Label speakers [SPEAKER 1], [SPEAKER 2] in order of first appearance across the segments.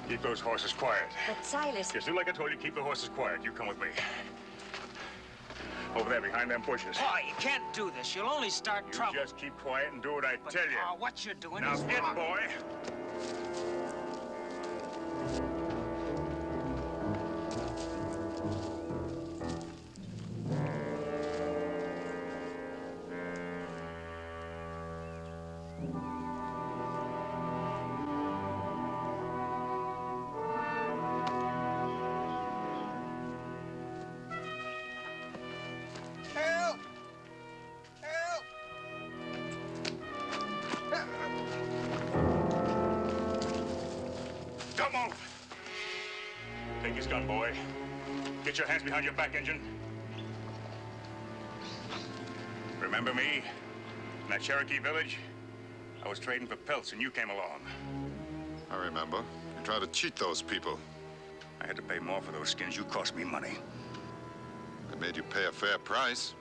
[SPEAKER 1] Keep those horses quiet.
[SPEAKER 2] But Silas...
[SPEAKER 1] Just do like I told you, keep the horses quiet. You come with me. Over there, behind them bushes.
[SPEAKER 3] Oh, you can't do this. You'll only start trouble.
[SPEAKER 1] You just keep quiet and do what I tell you.
[SPEAKER 3] What you're doing
[SPEAKER 1] now
[SPEAKER 3] is
[SPEAKER 1] get,
[SPEAKER 3] wrong.
[SPEAKER 1] boy. Take his gun, boy. Get your hands behind your back, engine. Remember me? In that Cherokee village? I was trading for pelts and you came along.
[SPEAKER 4] I remember. You tried to cheat those people.
[SPEAKER 1] I had to pay more for those skins. You cost me money.
[SPEAKER 4] They made you pay a fair price.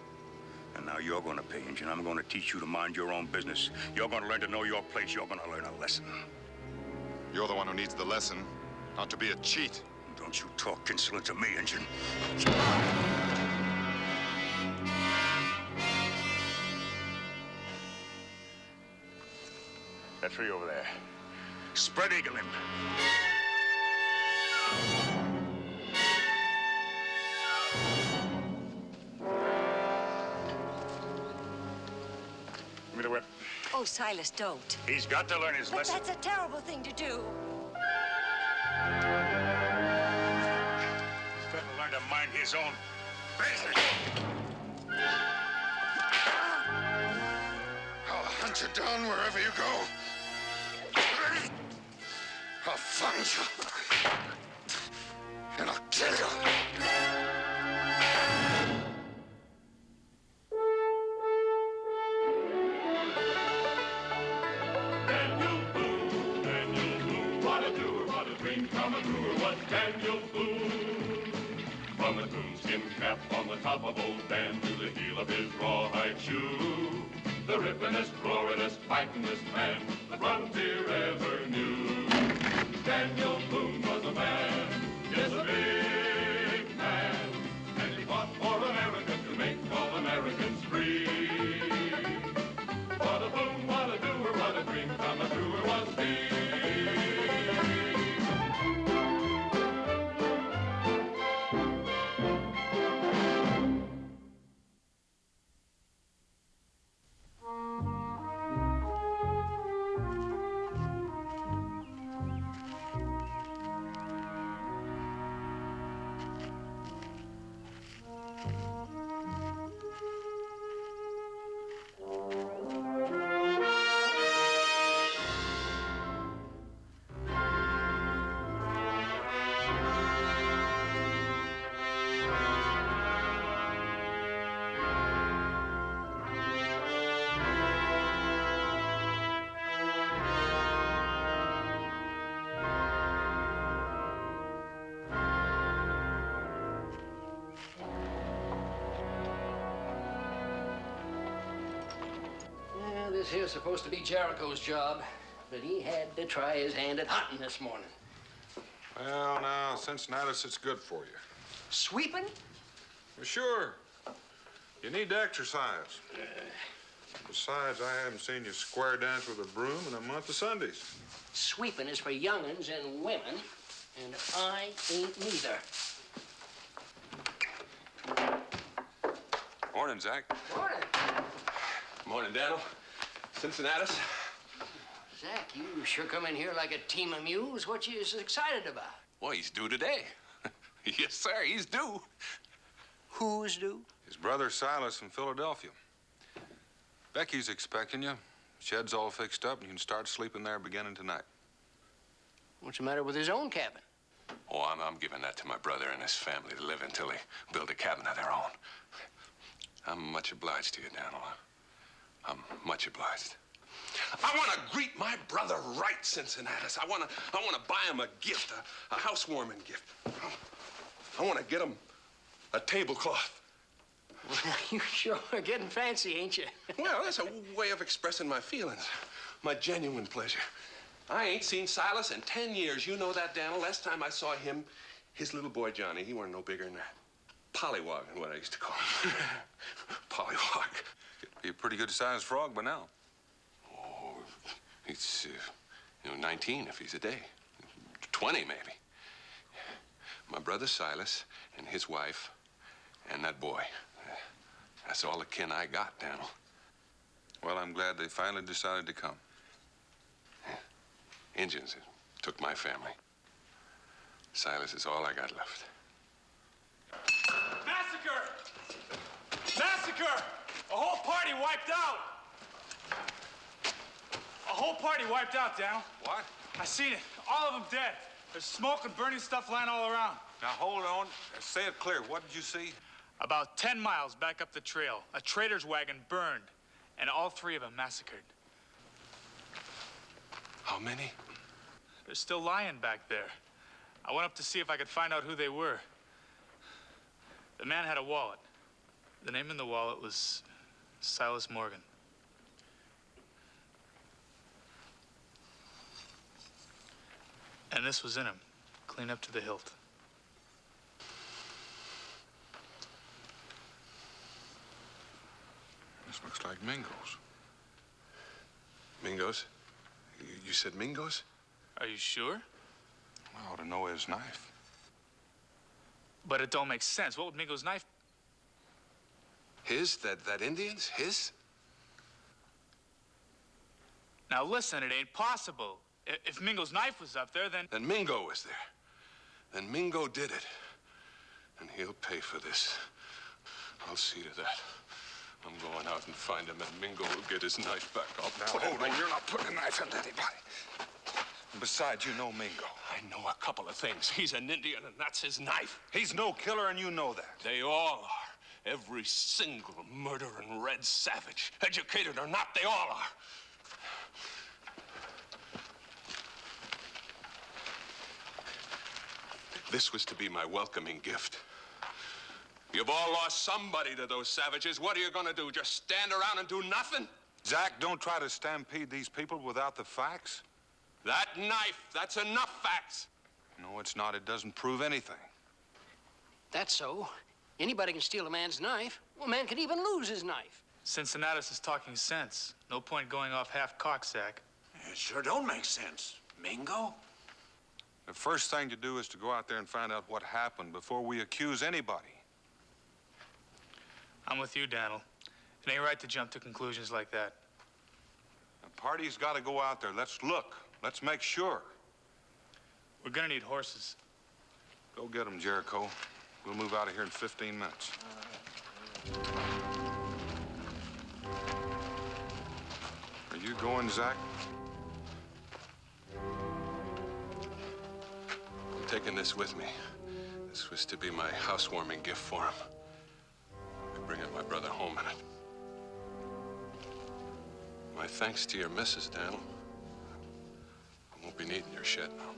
[SPEAKER 1] And now you're going to pay, engine. I'm going to teach you to mind your own business. You're going to learn to know your place. You're going to learn a lesson.
[SPEAKER 4] You're the one who needs the lesson, not to be a cheat.
[SPEAKER 1] Don't you talk insolent to me, engine. That tree over there. Spread eagle him. Give me the whip.
[SPEAKER 2] Oh, Silas, don't.
[SPEAKER 1] He's got to learn his
[SPEAKER 2] But
[SPEAKER 1] lesson.
[SPEAKER 2] that's a terrible thing to do.
[SPEAKER 1] He's got to learn to mind his own business.
[SPEAKER 4] I'll hunt you down wherever you go. I'll find you. And I'll kill you.
[SPEAKER 5] Daniel Boone. From the coonskin cap on the top of old Dan to the heel of his rawhide shoe, the rippin'est, roarin'est, fightin'est man the frontier ever knew. Daniel Boone was a man, yes, a big man, and he fought for America to make all Americans free. What a Boone, what a doer, what a dream come a truer was he.
[SPEAKER 6] This here's supposed to be Jericho's job, but he had to try his hand at hunting this morning.
[SPEAKER 4] Well, now, Cincinnatus, it's good for you.
[SPEAKER 6] Sweeping?
[SPEAKER 4] Well, sure. You need to exercise. Besides, I haven't seen you square dance with a broom in a month of Sundays.
[SPEAKER 6] Sweeping is for young'uns and women, and I ain't neither.
[SPEAKER 7] Morning, Zach.
[SPEAKER 6] Morning.
[SPEAKER 7] Morning, Daniel. Cincinnatus.
[SPEAKER 6] Zach, you sure come in here like a team of mules. What you so excited about?
[SPEAKER 7] Well, he's due today. Yes, sir, he's due.
[SPEAKER 6] Who's due?
[SPEAKER 4] His brother Silas in Philadelphia. Becky's expecting you. Shed's all fixed up, and you can start sleeping there beginning tonight.
[SPEAKER 6] What's the matter with his own cabin?
[SPEAKER 7] Oh, I'm giving that to my brother and his family to live in until they build a cabin of their own. I'm much obliged to you, Daniel. I'm much obliged. I want to greet my brother right, Cincinnatus. I want to buy him a gift, a housewarming gift. I want to get him a tablecloth.
[SPEAKER 6] You sure are getting fancy, ain't you?
[SPEAKER 7] Well, that's a way of expressing my feelings. My genuine pleasure. I ain't seen Silas in 10 years. You know that, Daniel. Last time I saw him, his little boy Johnny, he weren't no bigger than that. Pollywogging, what I used to call him. Pollywog.
[SPEAKER 4] He'd be a pretty good-sized frog by now.
[SPEAKER 7] Oh, he's, 19 if he's a day. 20, maybe. My brother Silas and his wife and that boy. That's all the kin I got, Daniel.
[SPEAKER 4] Well, I'm glad they finally decided to come.
[SPEAKER 7] Yeah. Indians took my family. Silas is all I got left.
[SPEAKER 3] Massacre! Massacre! A whole party wiped out! A whole party wiped out, Daniel.
[SPEAKER 4] What?
[SPEAKER 3] I seen it. All of them dead. There's smoke and burning stuff lying all around.
[SPEAKER 4] Now, hold on. Say it clear. What did you see?
[SPEAKER 3] About 10 miles back up the trail, a trader's wagon burned, and all 3 of them massacred.
[SPEAKER 7] How many?
[SPEAKER 3] They're still lying back there. I went up to see if I could find out who they were. The man had a wallet. The name in the wallet was Silas Morgan. And this was in him, clean up to the hilt.
[SPEAKER 4] This looks like Mingo's.
[SPEAKER 7] Mingo's? You said Mingo's?
[SPEAKER 3] Are you sure?
[SPEAKER 4] I ought to know his knife.
[SPEAKER 3] But it don't make sense. What would Mingo's knife?
[SPEAKER 7] His? That Indian's? His?
[SPEAKER 3] Now listen, it ain't possible. If Mingo's knife was up there, then...
[SPEAKER 7] Then Mingo was there. Then Mingo did it. And he'll pay for this. I'll see to that. I'm going out and find him, and Mingo will get his knife back.
[SPEAKER 4] Now, hold on. You're not putting a knife into anybody. And besides, you know Mingo.
[SPEAKER 7] I know a couple of things. He's an Indian, and that's his knife.
[SPEAKER 4] He's no killer, and you know that.
[SPEAKER 7] They all are. Every single murdering red savage. Educated or not, they all are. This was to be my welcoming gift. You've all lost somebody to those savages. What are you gonna do? Just stand around and do nothing?
[SPEAKER 4] Zach, don't try to stampede these people without the facts.
[SPEAKER 7] That knife, that's enough facts.
[SPEAKER 4] No, it's not. It doesn't prove anything.
[SPEAKER 6] That's so. Anybody can steal a man's knife. Well, a man can even lose his knife.
[SPEAKER 3] Cincinnatus is talking sense. No point going off half-cocked, Zach.
[SPEAKER 8] It sure don't make sense. Mingo?
[SPEAKER 4] The first thing to do is to go out there and find out what happened before we accuse anybody.
[SPEAKER 3] I'm with you, Daniel. It ain't right to jump to conclusions like that.
[SPEAKER 4] The party's got to go out there. Let's look. Let's make sure.
[SPEAKER 3] We're gonna need horses.
[SPEAKER 4] Go get them, Jericho. We'll move out of here in 15 minutes. Are you going, Zach?
[SPEAKER 7] I'm taking this with me. This was to be my housewarming gift for him. I'm bringing my brother home in it. My thanks to your missus, Daniel. I won't be needing your shed now.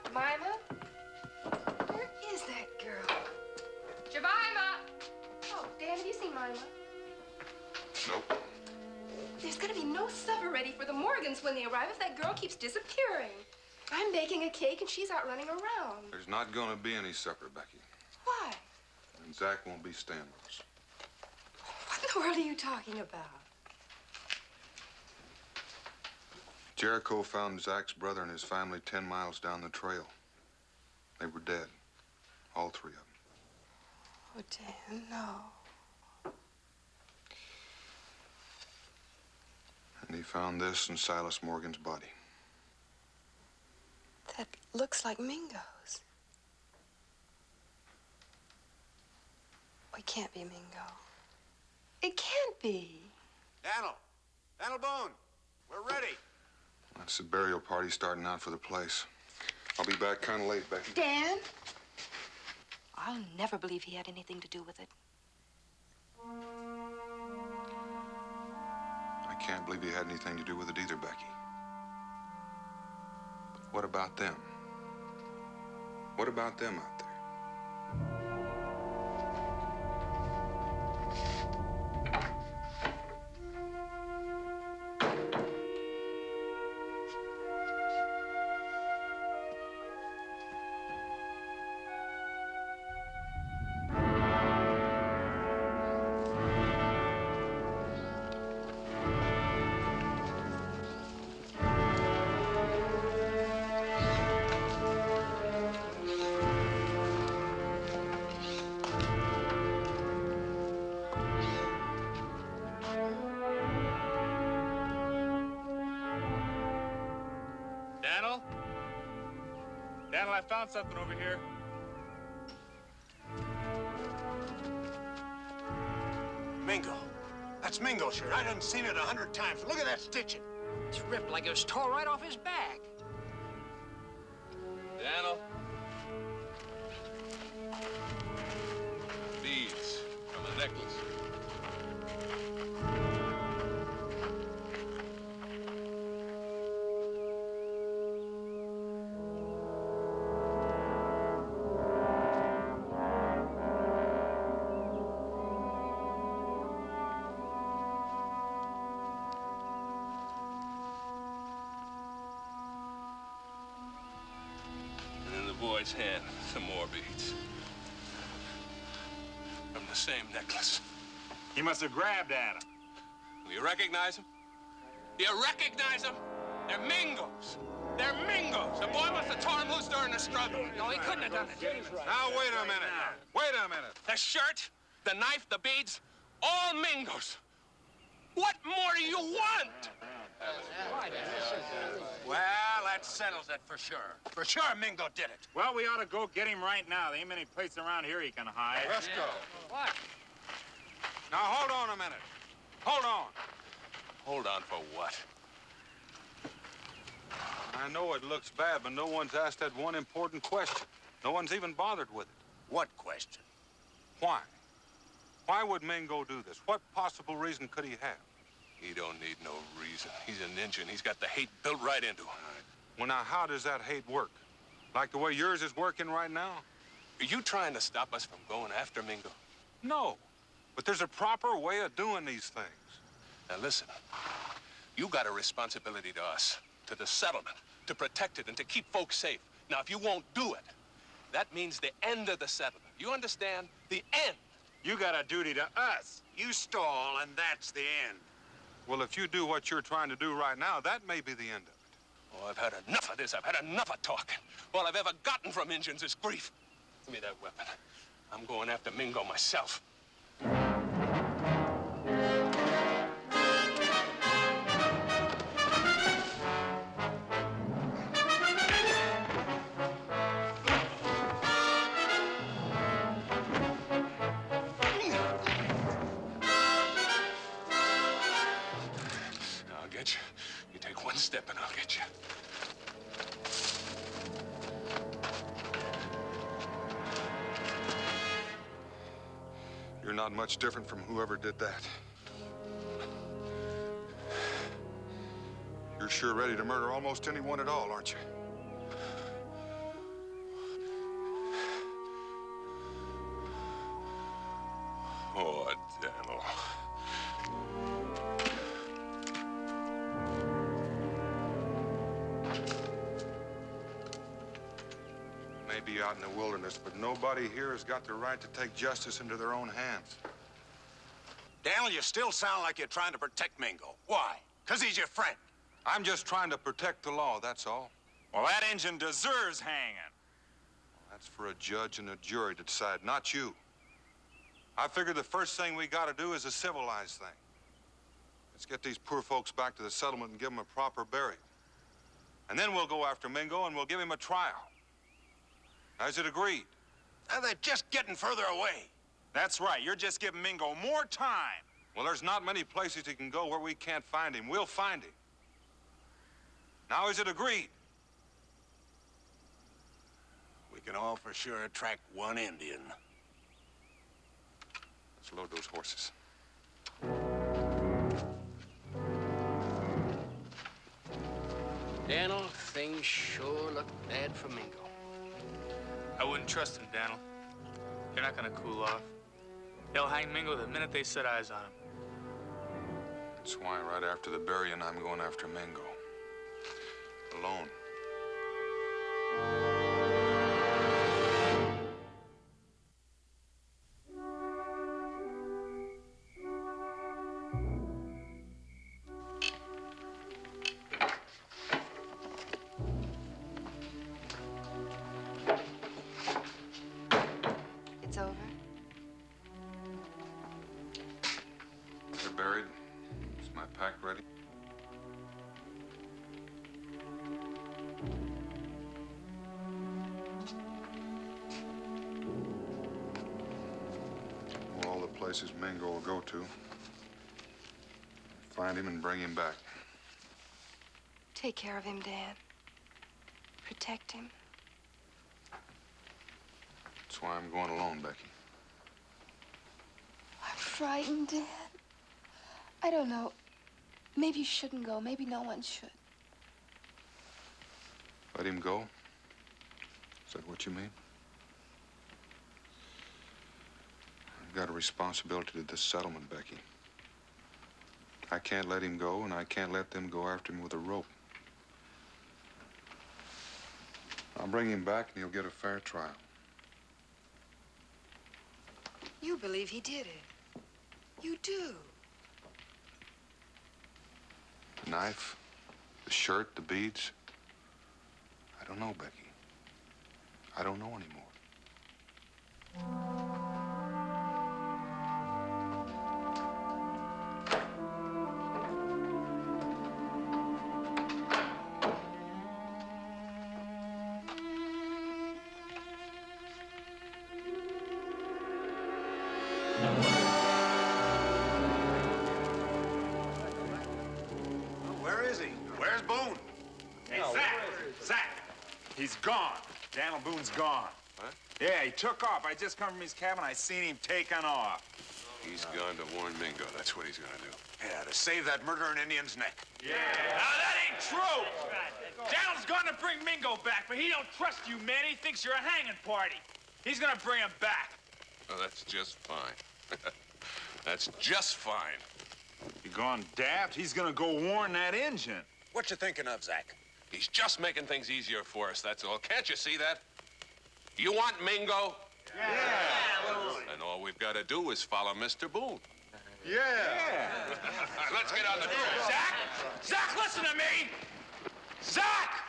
[SPEAKER 9] Jemima? Where is that girl? Jemima! Oh, Dan, have you seen Mima?
[SPEAKER 4] Nope.
[SPEAKER 9] There's gonna be no supper ready for the Morgans when they arrive if that girl keeps disappearing. I'm baking a cake and she's out running around.
[SPEAKER 4] There's not going to be any supper, Becky.
[SPEAKER 9] Why?
[SPEAKER 4] And Zach won't be staying with us.
[SPEAKER 9] What in the world are you talking about?
[SPEAKER 4] Jericho found Zach's brother and his family 10 miles down the trail. They were dead. All 3 of them.
[SPEAKER 9] Oh, Dan, no.
[SPEAKER 4] And he found this in Silas Morgan's body.
[SPEAKER 9] That looks like Mingo's. Oh, it can't be Mingo. It can't be.
[SPEAKER 8] Daniel Boone, we're ready.
[SPEAKER 4] That's the burial party starting out for the place. I'll be back kind of late, Becky.
[SPEAKER 9] Dan? I'll never believe he had anything to do with it.
[SPEAKER 4] I can't believe he had anything to do with it either, Becky. What about them? What about them out there?
[SPEAKER 3] Daniel? Daniel, I found something over here.
[SPEAKER 8] Mingo. That's Mingo's shirt. I done seen it 100 times. Look at that stitching.
[SPEAKER 6] It's ripped like it was tore right off his back.
[SPEAKER 7] Daniel. Beads from a necklace. And in the boy's hand, some more beads. From the same necklace.
[SPEAKER 1] He must have grabbed at him.
[SPEAKER 7] You recognize them? You recognize them? They're Mingos. They're Mingos. The boy must have torn them loose during the struggle.
[SPEAKER 6] No, he couldn't have done it.
[SPEAKER 4] Now, wait a minute. Wait a minute.
[SPEAKER 7] The shirt, the knife, the beads, all Mingos. What more do you want?
[SPEAKER 8] Well, that settles it for sure. For sure, Mingo did it.
[SPEAKER 1] Well, we ought to go get him right now. There ain't many places around here he can hide.
[SPEAKER 4] Let's go.
[SPEAKER 6] What?
[SPEAKER 4] Now, hold on a minute. Hold on.
[SPEAKER 7] Hold on for what?
[SPEAKER 4] I know it looks bad, but no one's asked that one important question. No one's even bothered with it.
[SPEAKER 8] What question?
[SPEAKER 4] Why? Why would Mingo do this? What possible reason could he have?
[SPEAKER 7] He don't need no reason. He's an Injun. He's got the hate built right into him.
[SPEAKER 4] Well, now, how does that hate work? Like the way yours is working right now?
[SPEAKER 7] Are you trying to stop us from going after Mingo?
[SPEAKER 4] No. But there's a proper way of doing these things.
[SPEAKER 7] Now listen, you got a responsibility to us, to the settlement, to protect it and to keep folks safe. Now, if you won't do it, that means the end of the settlement. You understand? The end.
[SPEAKER 1] You got a duty to us.
[SPEAKER 8] You stall, and that's the end.
[SPEAKER 4] Well, if you do what you're trying to do right now, that may be the end of it.
[SPEAKER 7] Oh, I've had enough of this. I've had enough of talking. All I've ever gotten from Injuns is grief. Give me that weapon. I'm going after Mingo myself. I'll get you. You take one step and I'll get you.
[SPEAKER 4] You're not much different from whoever did that. You're sure ready to murder almost anyone at all, aren't you?
[SPEAKER 7] Oh, Daniel.
[SPEAKER 4] Maybe out in the wilderness, but nobody here has got the right to take justice into their own hands.
[SPEAKER 8] Daniel, you still sound like you're trying to protect Mingo. Why? Because he's your friend.
[SPEAKER 4] I'm just trying to protect the law, that's all.
[SPEAKER 1] Well, that Injun deserves hanging.
[SPEAKER 4] That's for a judge and a jury to decide, not you. I figure the first thing we got to do is a civilized thing. Let's get these poor folks back to the settlement and give them a proper burial. And then we'll go after Mingo and we'll give him a trial. Is it agreed?
[SPEAKER 8] Now, they're just getting further away.
[SPEAKER 1] That's right. You're just giving Mingo more time.
[SPEAKER 4] Well, there's not many places he can go where we can't find him. We'll find him. Now, is it agreed?
[SPEAKER 8] We can all for sure attract one Indian.
[SPEAKER 4] Let's load those horses.
[SPEAKER 6] Daniel, they Things sure look bad for Mingo.
[SPEAKER 3] I wouldn't trust him, Daniel. They're not gonna cool off. They'll hang Mingo the minute they set eyes on him.
[SPEAKER 4] That's why right after the burying, I'm going after Mingo. Alone.
[SPEAKER 9] It's over.
[SPEAKER 4] They're buried. Is my pack ready? All the places Mingo will go to. Find him and bring him back.
[SPEAKER 9] Take care of him, Dan. Protect him.
[SPEAKER 4] That's why I'm going alone, Becky.
[SPEAKER 9] I'm frightened, Dan. I don't know. Maybe you shouldn't go. Maybe no one should.
[SPEAKER 4] Let him go? Is that what you mean? I've got a responsibility to this settlement, Becky. I can't let him go, and I can't let them go after him with a rope. I'll bring him back, and he'll get a fair trial.
[SPEAKER 2] You believe he did it. You do.
[SPEAKER 4] The knife, the shirt, the beads. I don't know, Becky. I don't know anymore.
[SPEAKER 8] Where is he? Where's Boone?
[SPEAKER 10] Hey, Zach! He's gone. Daniel Boone's gone.
[SPEAKER 7] What?
[SPEAKER 10] Yeah, he took off. I just come from his cabin. I seen him taking off.
[SPEAKER 7] He's gone to warn Mingo. That's what he's gonna do.
[SPEAKER 8] Yeah, to save that murdering Indian's neck.
[SPEAKER 10] Yeah. Now, that ain't true. Daniel's gonna bring Mingo back, but he don't trust you, man. He thinks you're a hanging party. He's gonna bring him back.
[SPEAKER 7] Oh, that's just fine. That's just fine.
[SPEAKER 10] You gone daft? He's gonna go warn that Injun.
[SPEAKER 8] What you thinking of, Zach?
[SPEAKER 7] He's just making things easier for us, that's all. Can't you see that? You want Mingo?
[SPEAKER 10] Yeah.
[SPEAKER 7] And all we've got to do is follow Mr. Boone.
[SPEAKER 10] Yeah.
[SPEAKER 7] Let's get on the trail.
[SPEAKER 10] Zach! Zach, listen to me! Zach!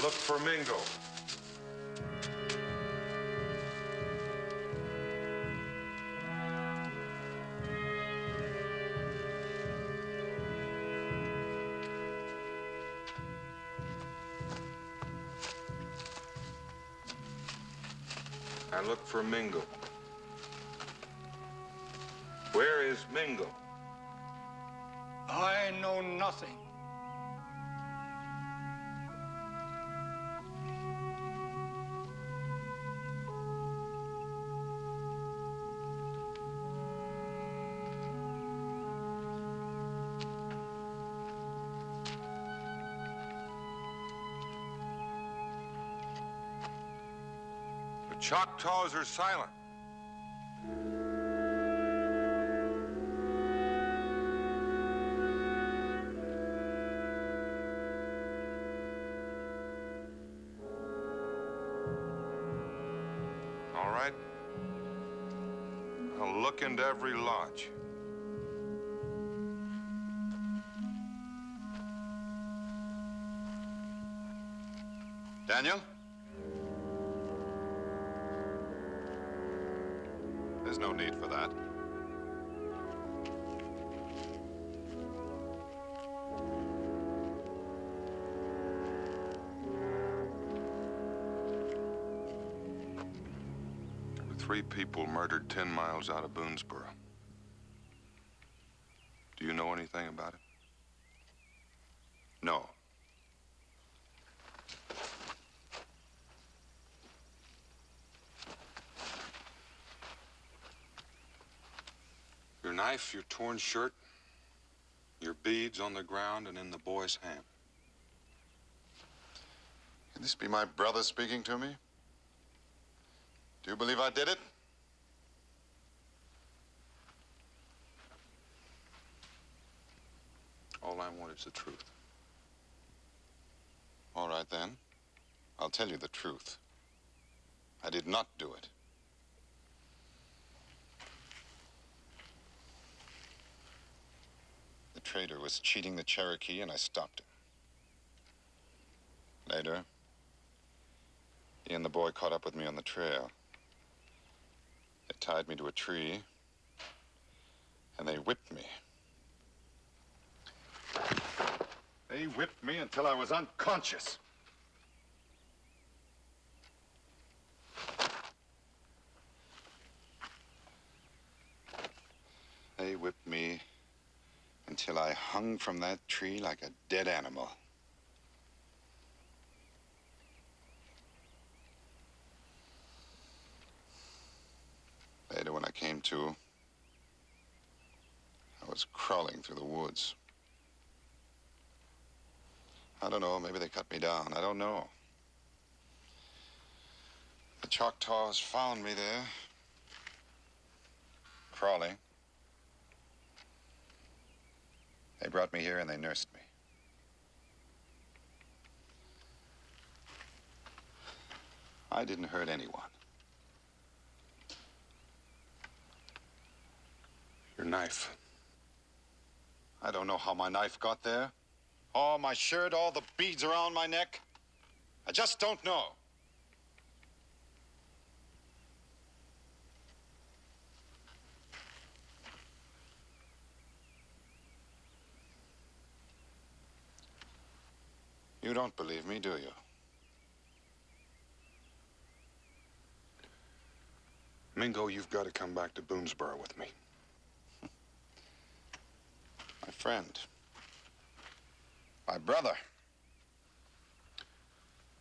[SPEAKER 4] look for Mingo. I look for Mingo. Where is Mingo?
[SPEAKER 11] I know nothing.
[SPEAKER 4] The Choctaws are silent. All right. I'll look into every lodge. Daniel? There's no need for that. There were 3 people murdered 10 miles out of Boonesboro. Do you know anything about it? No. Your knife, your torn shirt, your beads on the ground and in the boy's hand.
[SPEAKER 12] Can this be my brother speaking to me? Do you believe I did it?
[SPEAKER 4] All I want is the truth.
[SPEAKER 12] All right, then. I'll tell you the truth. I did not do it. The traitor was cheating the Cherokee, and I stopped him. Later, he and the boy caught up with me on the trail. They tied me to a tree, and they whipped me. They whipped me until I was unconscious. They whipped me until I hung from that tree like a dead animal. Later, when I came to, I was crawling through the woods. I don't know, maybe they cut me down. I don't know. The Choctaws found me there, crawling. They brought me here and they nursed me. I didn't hurt anyone.
[SPEAKER 4] Your knife.
[SPEAKER 12] I don't know how my knife got there. Oh, my shirt, all the beads around my neck. I just don't know. You don't believe me, do you?
[SPEAKER 4] Mingo, you've got to come back to Boonesboro with me.
[SPEAKER 12] My friend. My brother.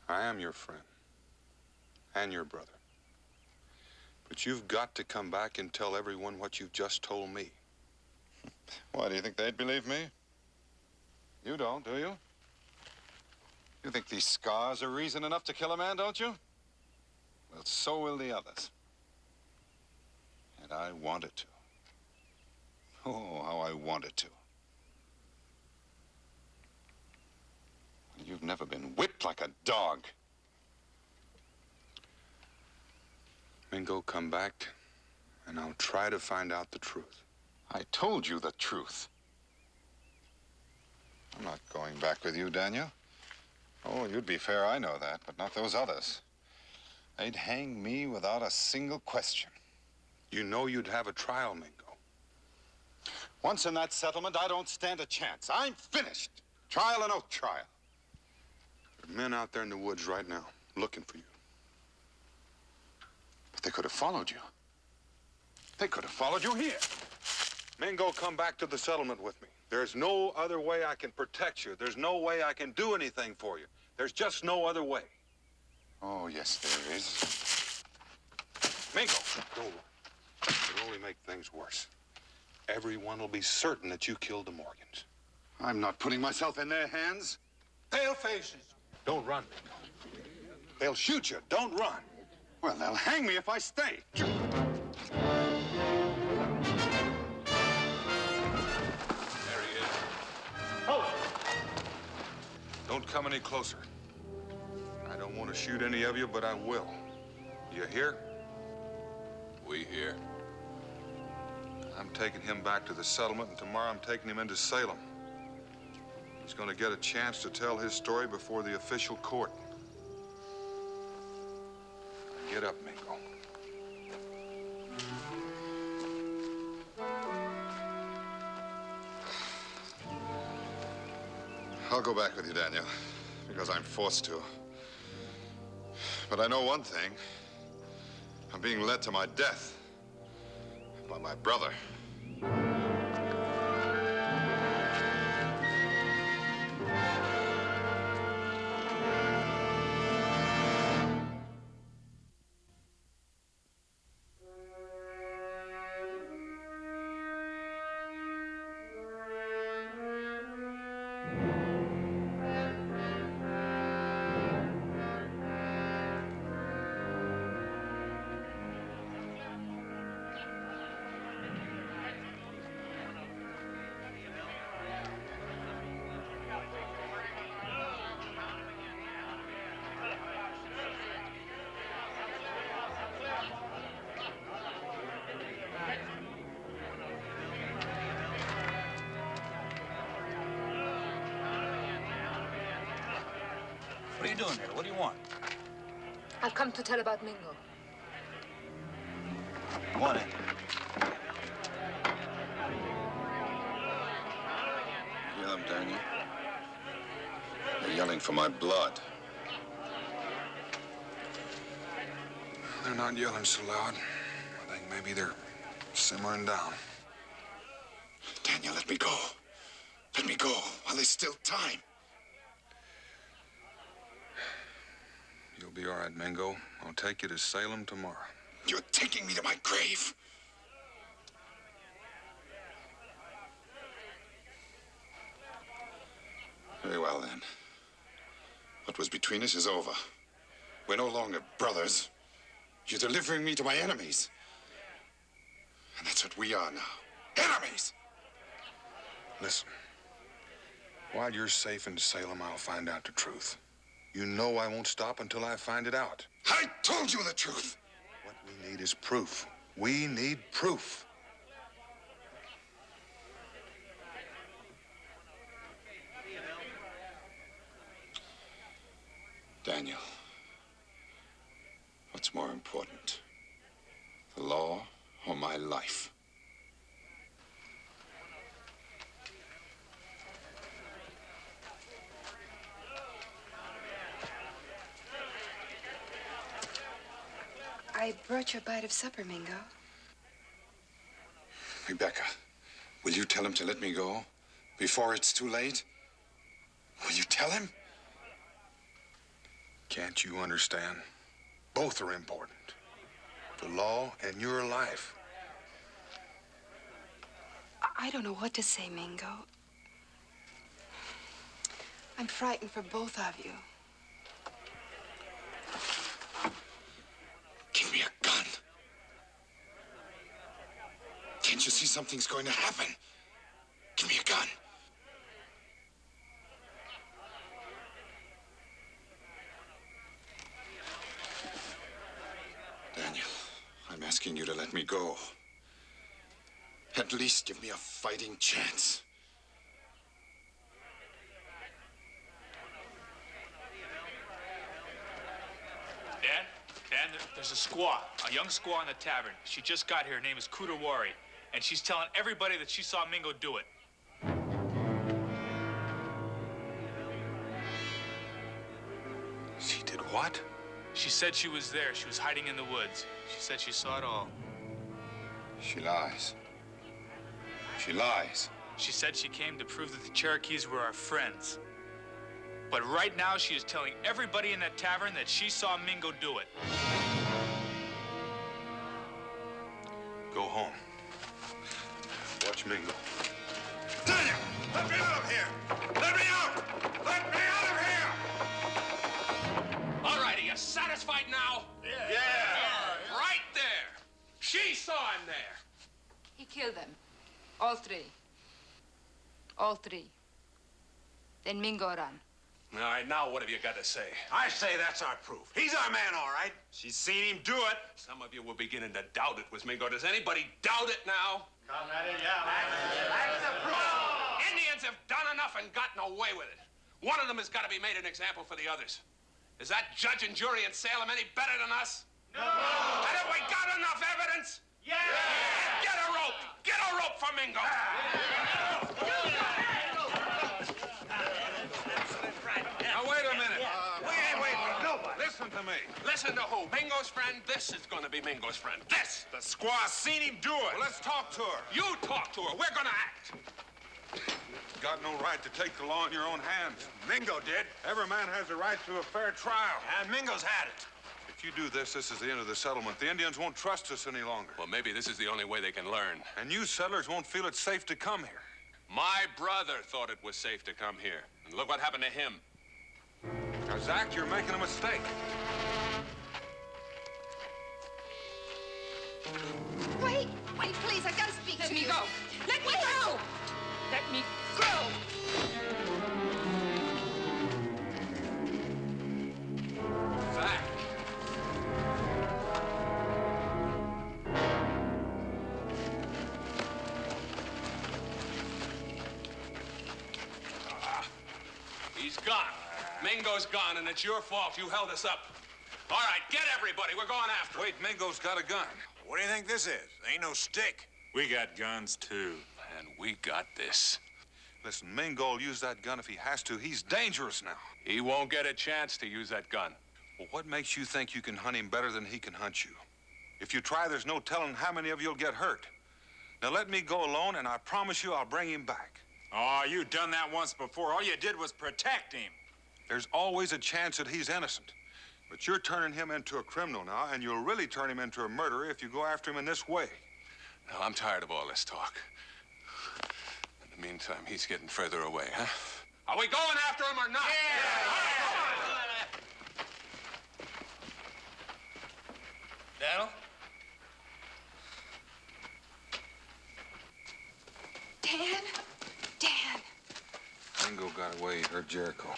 [SPEAKER 4] I am your friend. And your brother. But you've got to come back and tell everyone what you've just told me.
[SPEAKER 12] Why, do you think they'd believe me? You don't, do you? You think these scars are reason enough to kill a man, don't you? Well, so will the others. And I wanted to. Oh, how I wanted to. You've never been whipped like a dog.
[SPEAKER 4] Mingo, come back, and I'll try to find out the truth.
[SPEAKER 12] I told you the truth. I'm not going back with you, Daniel. Oh, you'd be fair, I know that, but not those others. They'd hang me without a single question.
[SPEAKER 4] You know you'd have a trial, Mingo.
[SPEAKER 12] Once in that settlement, I don't stand a chance. I'm finished. Trial or no trial.
[SPEAKER 4] There are men out there in the woods right now looking for you.
[SPEAKER 12] But they could have followed you. They could have followed you here.
[SPEAKER 4] Mingo, come back to the settlement with me. There's no other way I can protect you. There's no way I can do anything for you. There's just no other way.
[SPEAKER 12] Oh, yes, there is.
[SPEAKER 4] Mingo, don't. It'll only make things worse. Everyone will be certain that you killed the Morgans.
[SPEAKER 12] I'm not putting myself in their hands.
[SPEAKER 4] Pale faces. Don't run, Mingo. They'll shoot you. Don't run.
[SPEAKER 12] Well, they'll hang me if I stay.
[SPEAKER 4] There he is. Oh! Don't come any closer. I don't want to shoot any of you, but I will. You hear?
[SPEAKER 7] We here.
[SPEAKER 4] I'm taking him back to the settlement, and tomorrow I'm taking him into Salem. He's going to get a chance to tell his story before the official court. Get up, Mingo.
[SPEAKER 12] I'll go back with you, Daniel, because I'm forced to. But I know one thing. I'm being led to my death by my brother.
[SPEAKER 1] What are you doing here? What do you want?
[SPEAKER 2] I've come to tell about Mingo.
[SPEAKER 1] Go on in.
[SPEAKER 12] Hear them, Daniel? They're yelling for my blood.
[SPEAKER 4] They're not yelling so loud. I think maybe they're simmering down.
[SPEAKER 12] Daniel, let me go. Let me go while there's still time.
[SPEAKER 4] You'll be all right, Mingo. I'll take you to Salem tomorrow.
[SPEAKER 12] You're taking me to my grave. Very well, then. What was between us is over. We're no longer brothers. You're delivering me to my enemies. And that's what we are now. Enemies!
[SPEAKER 4] Listen. While you're safe in Salem, I'll find out the truth. You know I won't stop until I find it out.
[SPEAKER 12] I told you the truth.
[SPEAKER 4] What we need is proof. We need proof.
[SPEAKER 12] Daniel, what's more important? The law or my life?
[SPEAKER 2] I brought you a bite of supper, Mingo.
[SPEAKER 12] Rebecca, will you tell him to let me go before it's too late? Will you tell him?
[SPEAKER 4] Can't you understand? Both are important. The law and your life.
[SPEAKER 2] I don't know what to say, Mingo. I'm frightened for both of you.
[SPEAKER 12] Give me a gun. Can't you see something's going to happen? Give me a gun. Daniel, I'm asking you to let me go. At least give me a fighting chance.
[SPEAKER 3] Dan, there's a squaw, a young squaw in the tavern. She just got here. Her name is Kudawari, and she's telling everybody that she saw Mingo do it.
[SPEAKER 4] She did what?
[SPEAKER 3] She said she was there. She was hiding in the woods. She said she saw it all.
[SPEAKER 12] She lies. She lies.
[SPEAKER 3] She said she came to prove that the Cherokees were our friends. But right now, she is telling everybody in that tavern that she saw Mingo do it.
[SPEAKER 4] Go home. Watch Mingo. Daniel! Let me out of here! Let me out! Let me out of here!
[SPEAKER 7] All right, are you satisfied now?
[SPEAKER 8] Yeah.
[SPEAKER 7] Right there. She saw him there.
[SPEAKER 2] He killed them. All three. All three. Then Mingo ran.
[SPEAKER 7] All right, now what have you got to say?
[SPEAKER 8] I say that's our proof. He's our man, all right. She's seen him do it.
[SPEAKER 7] Some of you were beginning to doubt it was Mingo. Does anybody doubt it now?
[SPEAKER 8] That's the proof.
[SPEAKER 7] Indians have done enough and gotten away with it. One of them has got to be made an example for the others. Is that judge and jury in Salem any better than us? No! And have we got enough evidence? Yeah! Get a rope! Get a rope for Mingo!
[SPEAKER 4] Now, wait a minute.
[SPEAKER 8] We ain't waiting for nobody.
[SPEAKER 4] Listen to me.
[SPEAKER 7] Listen to who? Mingo's friend? This is going to be Mingo's friend. This!
[SPEAKER 8] The squaw seen him do it.
[SPEAKER 4] Well, let's talk to her.
[SPEAKER 7] You talk to her. We're going to act.
[SPEAKER 4] Got no right to take the law in your own hands.
[SPEAKER 8] Mingo did.
[SPEAKER 4] Every man has a right to a fair trial.
[SPEAKER 8] And Mingo's had it.
[SPEAKER 4] If you do this, this is the end of the settlement. The Indians won't trust us any longer.
[SPEAKER 7] Well, maybe this is the only way they can learn.
[SPEAKER 4] And you settlers won't feel it's safe to come here.
[SPEAKER 7] My brother thought it was safe to come here. And look what happened to him.
[SPEAKER 4] Now, Zach, you're making a mistake.
[SPEAKER 2] Wait, please, I gotta speak to you. Let me go. Let me go. Let me go.
[SPEAKER 7] Zach. He's gone. Mingo's gone, and it's your fault. You held us up. All right, get everybody. We're going after him.
[SPEAKER 4] Wait, Mingo's got a gun.
[SPEAKER 8] What do you think this is? Ain't no stick.
[SPEAKER 10] We got guns, too.
[SPEAKER 7] And we got this.
[SPEAKER 4] Listen, Mingo will use that gun if he has to. He's dangerous now.
[SPEAKER 7] He won't get a chance to use that gun.
[SPEAKER 4] Well, what makes you think you can hunt him better than he can hunt you? If you try, there's no telling how many of you'll get hurt. Now, let me go alone, and I promise you I'll bring him back.
[SPEAKER 10] Oh, you done that once before. All you did was protect him.
[SPEAKER 4] There's always a chance that he's innocent. But you're turning him into a criminal now, and you'll really turn him into a murderer if you go after him in this way.
[SPEAKER 7] Now, I'm tired of all this talk. In the meantime, he's getting further away, huh? Are we going after him or not?
[SPEAKER 3] Daniel?
[SPEAKER 2] Dan? Dan.
[SPEAKER 4] Mingo got away. He heard Jericho.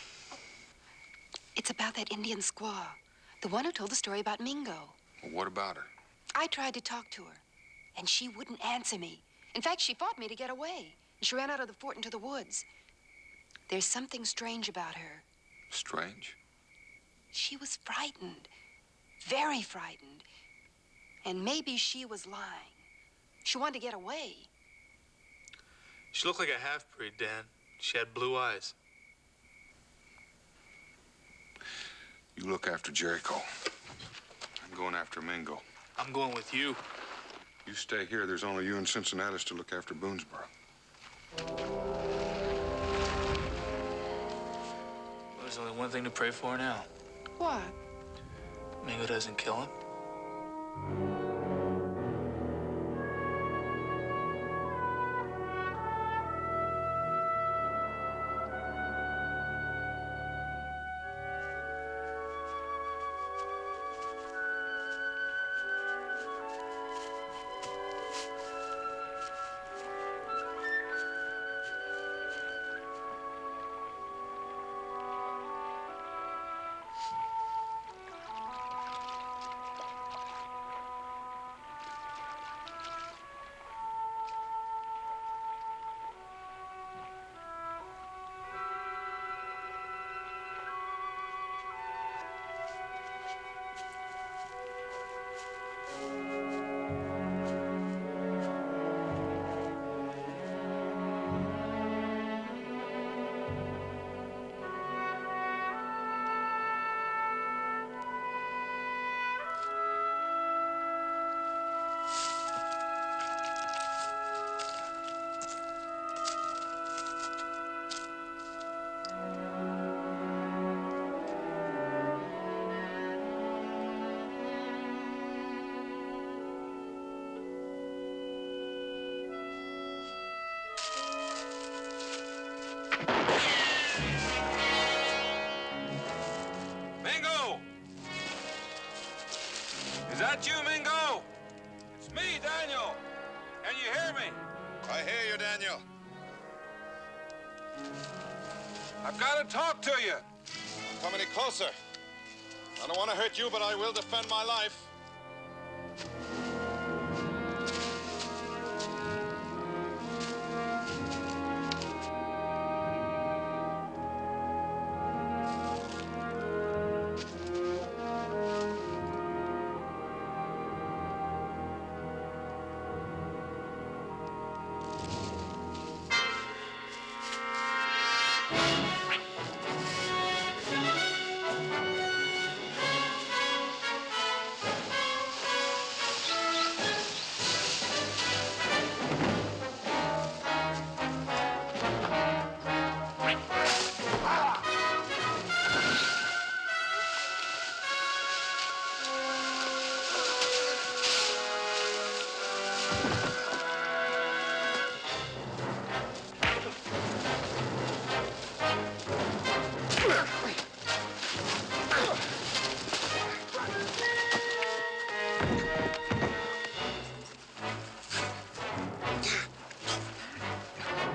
[SPEAKER 2] It's about that Indian squaw. The one who told the story about Mingo.
[SPEAKER 4] Well, what about her?
[SPEAKER 2] I tried to talk to her, and she wouldn't answer me. In fact, she fought me to get away. She ran out of the fort into the woods. There's something strange about her.
[SPEAKER 4] Strange?
[SPEAKER 2] She was frightened. Very frightened. And maybe she was lying. She wanted to get away.
[SPEAKER 3] She looked like a half-breed, Dan. She had blue eyes.
[SPEAKER 4] You look after Jericho. I'm going after Mingo.
[SPEAKER 3] I'm going with you.
[SPEAKER 4] You stay here. There's only you and Cincinnatus to look after Boonesboro.
[SPEAKER 3] Well, there's only one thing to pray for now.
[SPEAKER 2] What?
[SPEAKER 3] Mingo doesn't kill him.
[SPEAKER 4] that you, Mingo? It's me, Daniel. Can you hear me?
[SPEAKER 12] I hear you, Daniel.
[SPEAKER 4] I've got to talk to you.
[SPEAKER 12] Don't come any closer. I don't want to hurt you, but I will defend my life.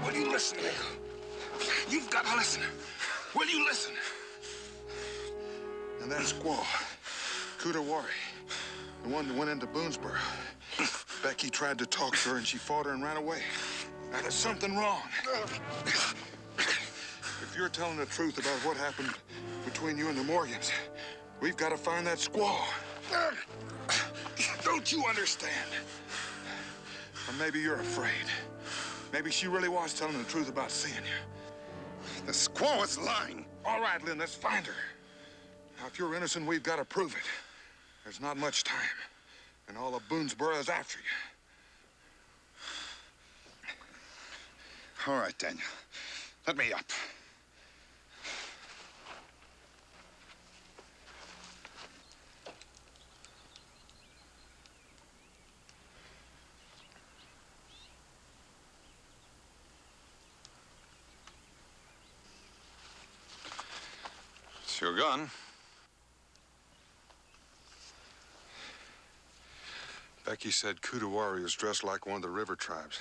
[SPEAKER 8] Will you listen, Mingo? You've got to listen. Will you listen?
[SPEAKER 11] And that squaw, Kudawari, the one that went into Boonesboro. Becky tried to talk to her, and she fought her and ran away. Now, there's something wrong. If you're telling the truth about what happened between you and the Morgans, we've got to find that squaw. Don't you understand? Or maybe you're afraid. Maybe she really was telling the truth about seeing you. The squaw is lying. All right, Lynn, let's find her. Now, if you're innocent, we've got to prove it. There's not much time, and all of Boonesboro is after you.
[SPEAKER 12] All right, Daniel. Let me up. It's your gun.
[SPEAKER 11] Becky said Kudawari is dressed like one of the river tribes.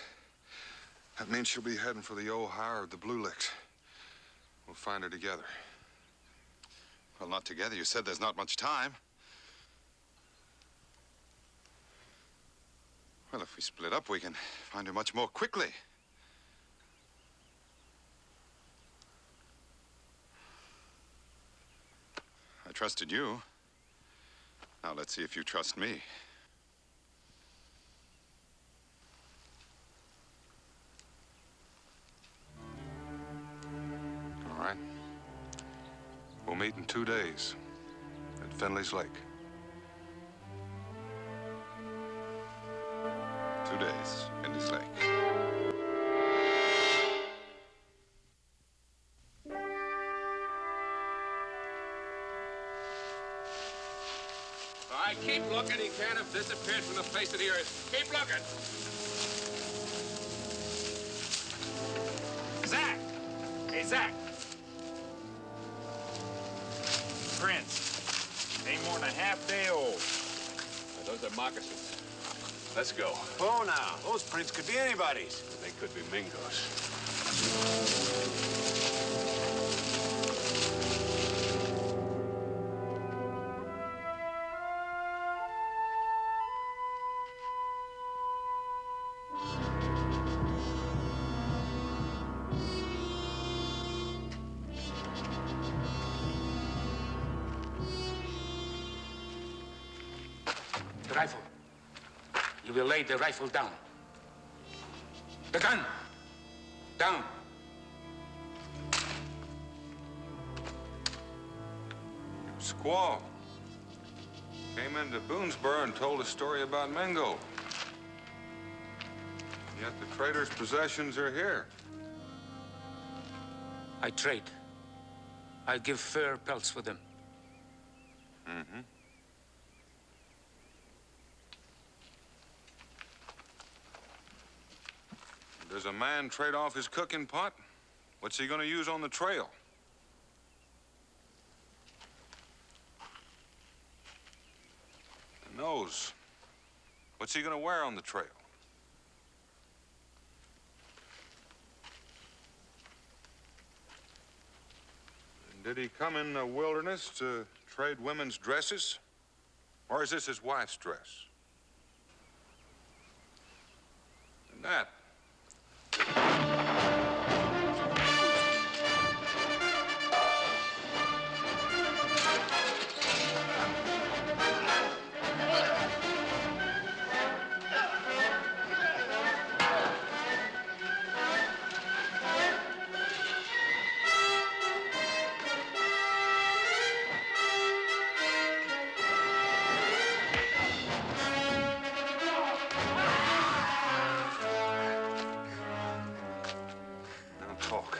[SPEAKER 11] That means she'll be heading for the Ohio or the Blue Licks. We'll find her together.
[SPEAKER 12] Well, not together. You said there's not much time. Well, if we split up, we can find her much more quickly. I trusted you. Now let's see if you trust me.
[SPEAKER 11] All right. We'll meet in 2 days at Finley's Lake.
[SPEAKER 12] 2 days in this lake.
[SPEAKER 7] All right, keep looking. He can't have disappeared from the face of the earth. Keep looking.
[SPEAKER 10] Zach! Hey, Zach. Prince. Ain't more than a half day old.
[SPEAKER 7] Those are moccasins. Let's go.
[SPEAKER 8] Oh, now, those prints could be anybody's.
[SPEAKER 7] They could be Mingo's.
[SPEAKER 6] The rifle. You will lay the rifle down. The gun. Down.
[SPEAKER 4] Squaw came into Boonesboro and told a story about Mingo. Yet the trader's possessions are here.
[SPEAKER 6] I trade. I give fair pelts for them.
[SPEAKER 4] Mm-hmm. Does a man trade off his cooking pot? What's he gonna use on the trail? A nose. clothes. What's he gonna wear on the trail? And did he come in the wilderness to trade women's dresses? Or is this his wife's dress? And that. Now talk.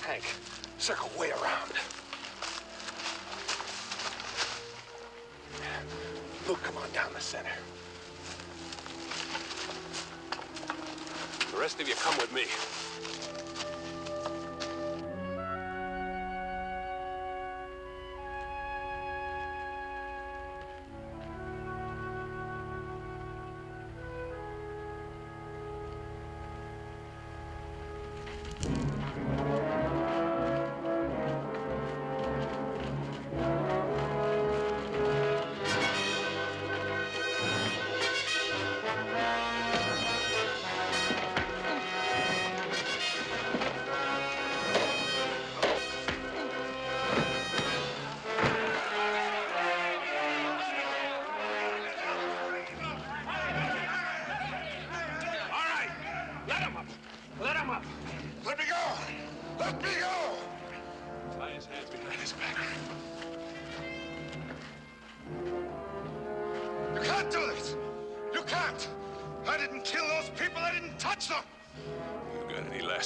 [SPEAKER 7] Hank, circle way around. Luke, come on down the center. The rest of you come with me.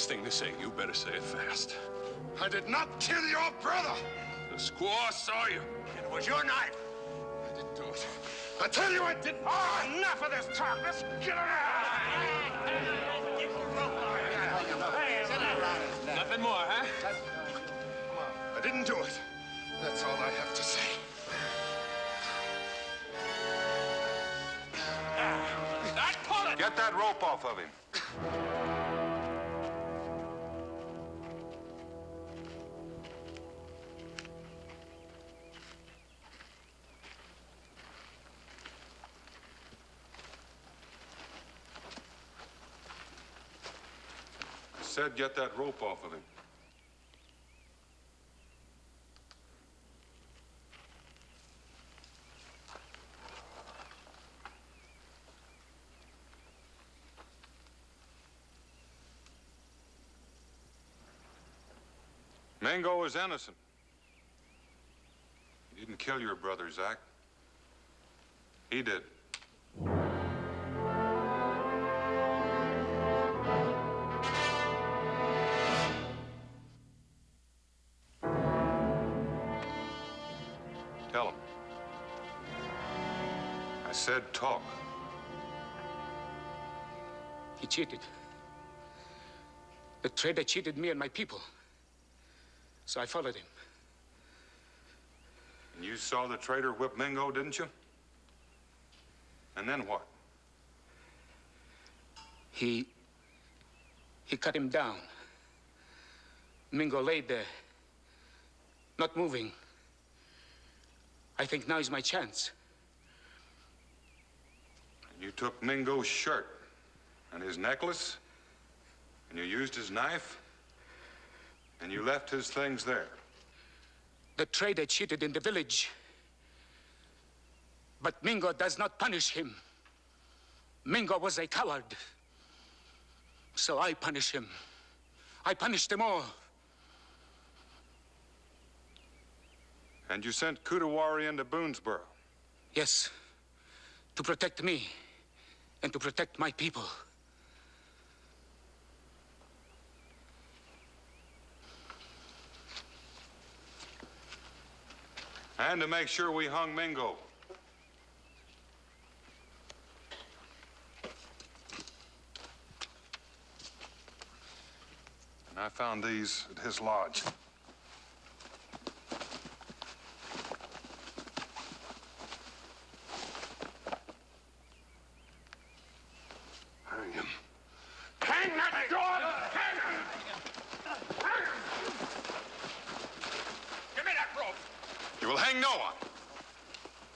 [SPEAKER 7] Thing to say, you better say it fast.
[SPEAKER 11] I did not kill your brother.
[SPEAKER 7] The squaw saw you.
[SPEAKER 11] It was your knife. I didn't do it. I tell you I didn't. Oh, enough of this talk. Let's get
[SPEAKER 7] Nothing more, huh?
[SPEAKER 11] I didn't do it. That's all I have to say.
[SPEAKER 4] Get that rope off of him. Said get that rope off of him. Mingo is innocent. He didn't kill your brother, Zach. He did. Tell him. I said talk.
[SPEAKER 6] He cheated. The traitor cheated me and my people. So I followed him.
[SPEAKER 4] And you saw the traitor whip Mingo, didn't you? And then what?
[SPEAKER 6] He cut him down. Mingo laid there, not moving. I think now is my chance.
[SPEAKER 4] You took Mingo's shirt and his necklace, and you used his knife, and you left his things there.
[SPEAKER 6] The trader cheated in the village. But Mingo does not punish him. Mingo was a coward. So I punish him. I punish them all.
[SPEAKER 4] And you sent Kudawari into Boonesboro?
[SPEAKER 6] Yes, to protect me and to protect my people.
[SPEAKER 4] And to make sure we hung Mingo. And I found these at his lodge.
[SPEAKER 7] Hang him. Hang that dog! Hang him! Hang him! Give me that rope!
[SPEAKER 12] You will hang no one.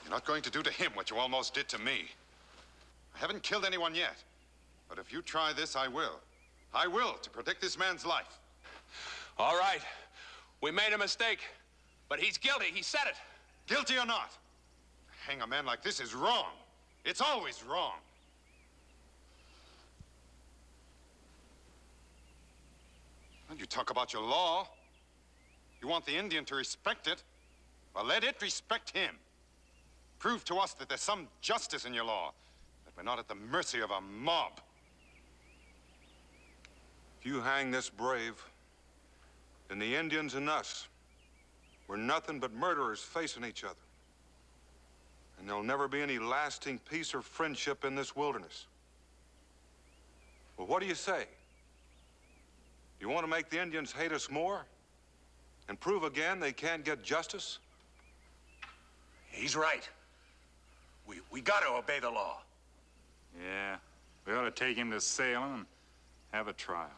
[SPEAKER 12] You're not going to do to him what you almost did to me. I haven't killed anyone yet. But if you try this, I will. I will, to protect this man's life.
[SPEAKER 7] All right. We made a mistake. But he's guilty. He said it.
[SPEAKER 12] Guilty or not, to hang a man like this is wrong. It's always wrong. And you talk about your law. You want the Indian to respect it. Well, let it respect him. Prove to us that there's some justice in your law, that we're not at the mercy of a mob.
[SPEAKER 4] If you hang this brave, then the Indians and us, we're nothing but murderers facing each other. And there'll never be any lasting peace or friendship in this wilderness. Well, what do you say? You want to make the Indians hate us more? And prove again they can't get justice?
[SPEAKER 8] He's right. We got to obey the law.
[SPEAKER 13] Yeah, we ought to take him to Salem and have a trial.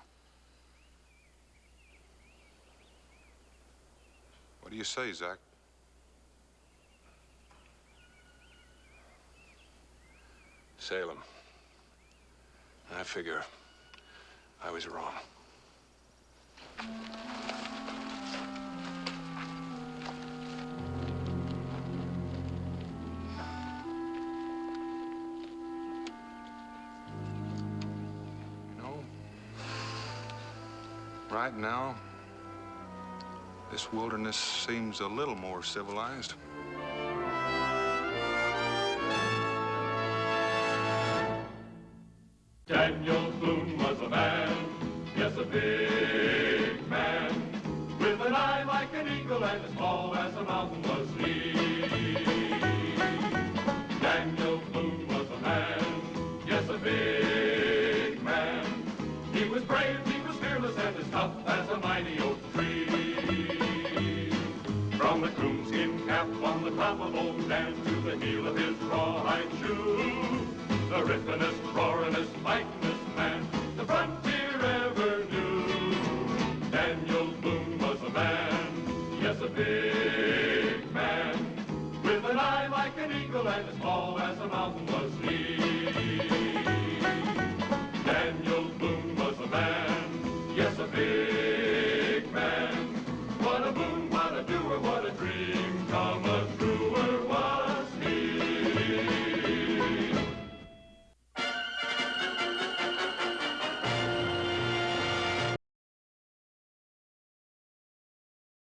[SPEAKER 4] What do you say, Zach?
[SPEAKER 7] Salem. I figure I was wrong.
[SPEAKER 4] You know, right now, this wilderness seems a little more civilized.
[SPEAKER 5] Daniel Boone was a man, yes, a big man, with an eye like an eagle and as tall as a mountain was he. Daniel Boone was a man, yes, a big man. He was brave, he was fearless, and as tough as a mighty oak tree. From the coonskin cap on the top of old Dan to the heel of his rawhide shoe, the ripplingest, roaringest, fightingest man the frontier ever knew. Daniel Boone was a man, yes, a big man, with an eye like an eagle and as tall as a mountain was he.